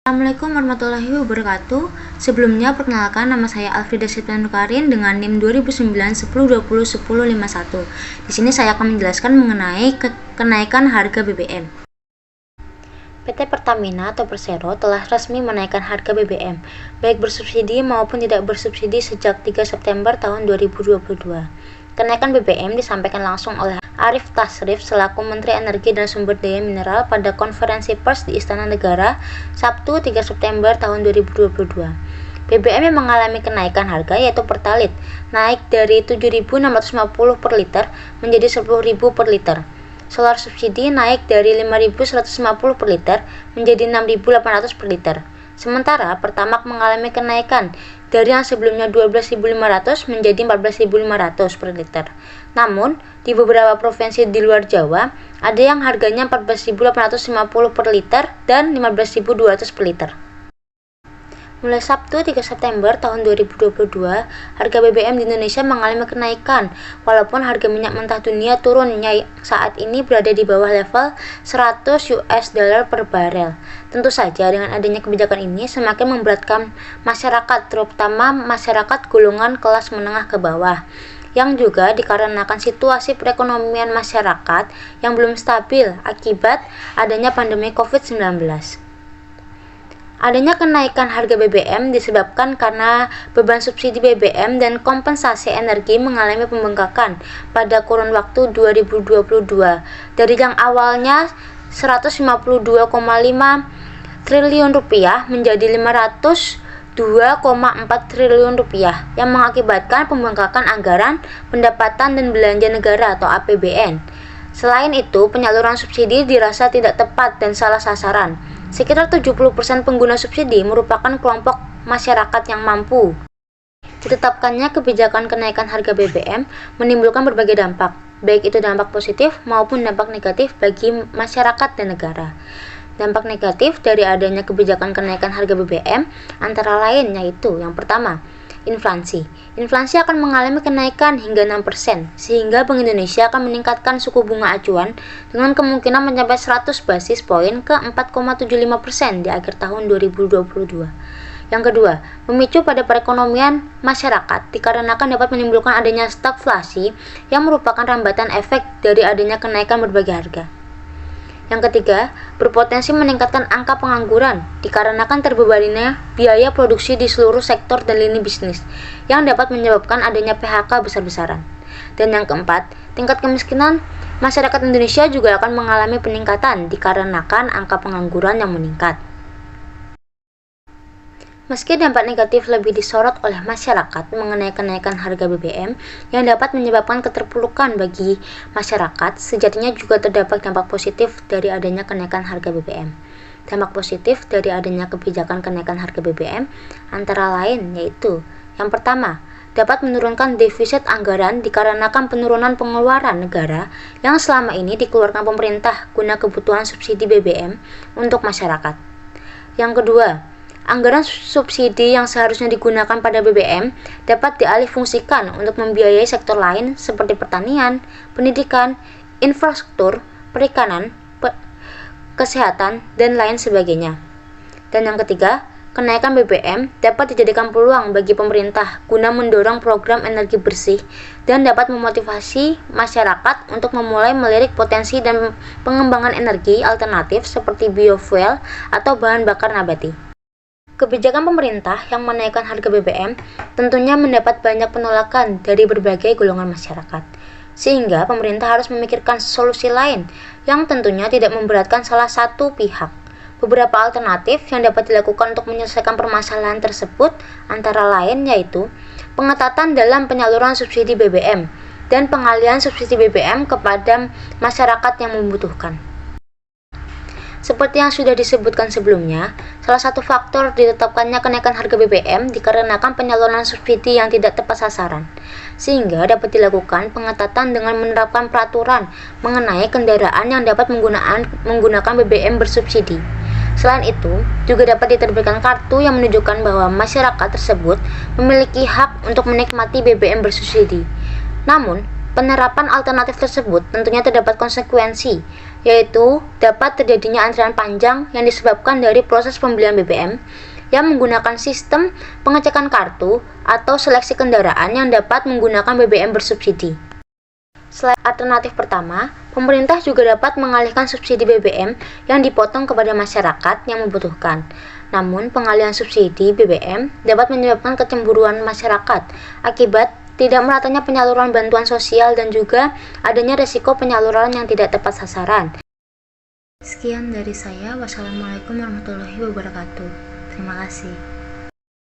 Assalamualaikum warahmatullahi wabarakatuh. Sebelumnya perkenalkan, nama saya Alfrida Septian Karin dengan NIM 2009-10-20-10-51. Di sini saya akan menjelaskan mengenai kenaikan harga BBM. PT Pertamina atau Persero telah resmi menaikkan harga BBM, baik bersubsidi maupun tidak bersubsidi sejak 3 September tahun 2022. Kenaikan BBM disampaikan langsung oleh Arief Tasrif selaku Menteri Energi dan Sumber Daya Mineral pada konferensi pers di Istana Negara Sabtu 3 September tahun 2022. BBM yang mengalami kenaikan harga yaitu Pertalite naik dari 7.650 per liter menjadi 10.000 per liter. Solar subsidi naik dari 5.150 per liter menjadi 6.800 per liter. Sementara Pertamax mengalami kenaikan dari yang sebelumnya 12.500 menjadi 14.500 per liter. Namun, di beberapa provinsi di luar Jawa, ada yang harganya 14.850 per liter dan 15.200 per liter. Mulai Sabtu 3 September tahun 2022, harga BBM di Indonesia mengalami kenaikan, walaupun harga minyak mentah dunia turun saat ini berada di bawah level 100 US dollar per barel. Tentu saja dengan adanya kebijakan ini semakin memberatkan masyarakat, terutama masyarakat golongan kelas menengah ke bawah, yang juga dikarenakan situasi perekonomian masyarakat yang belum stabil akibat adanya pandemi COVID-19. Adanya kenaikan harga BBM disebabkan karena beban subsidi BBM dan kompensasi energi mengalami pembengkakan pada kurun waktu 2022 dari yang awalnya 152,5 triliun rupiah menjadi 502,4 triliun rupiah yang mengakibatkan pembengkakan anggaran pendapatan dan belanja negara atau APBN. Selain itu, penyaluran subsidi dirasa tidak tepat dan salah sasaran. Sekitar 70% pengguna subsidi merupakan kelompok masyarakat yang mampu. Ditetapkannya kebijakan kenaikan harga BBM menimbulkan berbagai dampak, baik itu dampak positif maupun dampak negatif bagi masyarakat dan negara. Dampak negatif dari adanya kebijakan kenaikan harga BBM antara lain yaitu yang pertama, inflasi. Inflasi akan mengalami kenaikan hingga 6%, sehingga Bank Indonesia akan meningkatkan suku bunga acuan dengan kemungkinan mencapai 100 basis poin ke 4,75% di akhir tahun 2022. Yang kedua, memicu pada perekonomian masyarakat dikarenakan dapat menimbulkan adanya stagflasi yang merupakan rambatan efek dari adanya kenaikan berbagai harga. Yang ketiga, berpotensi meningkatkan angka pengangguran dikarenakan terbebaninya biaya produksi di seluruh sektor dan lini bisnis yang dapat menyebabkan adanya PHK besar-besaran. Dan yang keempat, tingkat kemiskinan masyarakat Indonesia juga akan mengalami peningkatan dikarenakan angka pengangguran yang meningkat. Meski dampak negatif lebih disorot oleh masyarakat mengenai kenaikan harga BBM yang dapat menyebabkan keterpurukan bagi masyarakat, sejatinya juga terdapat dampak positif dari adanya kenaikan harga BBM. Dampak positif dari adanya kebijakan kenaikan harga BBM antara lain yaitu, yang pertama, dapat menurunkan defisit anggaran dikarenakan penurunan pengeluaran negara yang selama ini dikeluarkan pemerintah guna kebutuhan subsidi BBM untuk masyarakat. Yang kedua, anggaran subsidi yang seharusnya digunakan pada BBM dapat dialihfungsikan untuk membiayai sektor lain seperti pertanian, pendidikan, infrastruktur, perikanan, kesehatan, dan lain sebagainya. Dan yang ketiga, kenaikan BBM dapat dijadikan peluang bagi pemerintah guna mendorong program energi bersih dan dapat memotivasi masyarakat untuk memulai melirik potensi dan pengembangan energi alternatif seperti biofuel atau bahan bakar nabati. Kebijakan pemerintah yang menaikkan harga BBM tentunya mendapat banyak penolakan dari berbagai golongan masyarakat, sehingga pemerintah harus memikirkan solusi lain yang tentunya tidak memberatkan salah satu pihak. Beberapa alternatif yang dapat dilakukan untuk menyelesaikan permasalahan tersebut antara lain yaitu pengetatan dalam penyaluran subsidi BBM dan pengalihan subsidi BBM kepada masyarakat yang membutuhkan. Seperti yang sudah disebutkan sebelumnya, salah satu faktor ditetapkannya kenaikan harga BBM dikarenakan penyaluran subsidi yang tidak tepat sasaran, sehingga dapat dilakukan pengetatan dengan menerapkan peraturan mengenai kendaraan yang dapat menggunakan BBM bersubsidi. Selain itu, juga dapat diterbitkan kartu yang menunjukkan bahwa masyarakat tersebut memiliki hak untuk menikmati BBM bersubsidi. Namun, penerapan alternatif tersebut tentunya terdapat konsekuensi, yaitu dapat terjadinya antrian panjang yang disebabkan dari proses pembelian BBM yang menggunakan sistem pengecekan kartu atau seleksi kendaraan yang dapat menggunakan BBM bersubsidi. Selain alternatif pertama, pemerintah juga dapat mengalihkan subsidi BBM yang dipotong kepada masyarakat yang membutuhkan. Namun, pengalihan subsidi BBM dapat menyebabkan kecemburuan masyarakat akibat tidak meratanya penyaluran bantuan sosial dan juga adanya resiko penyaluran yang tidak tepat sasaran. Sekian dari saya. Wassalamualaikum warahmatullahi wabarakatuh. Terima kasih.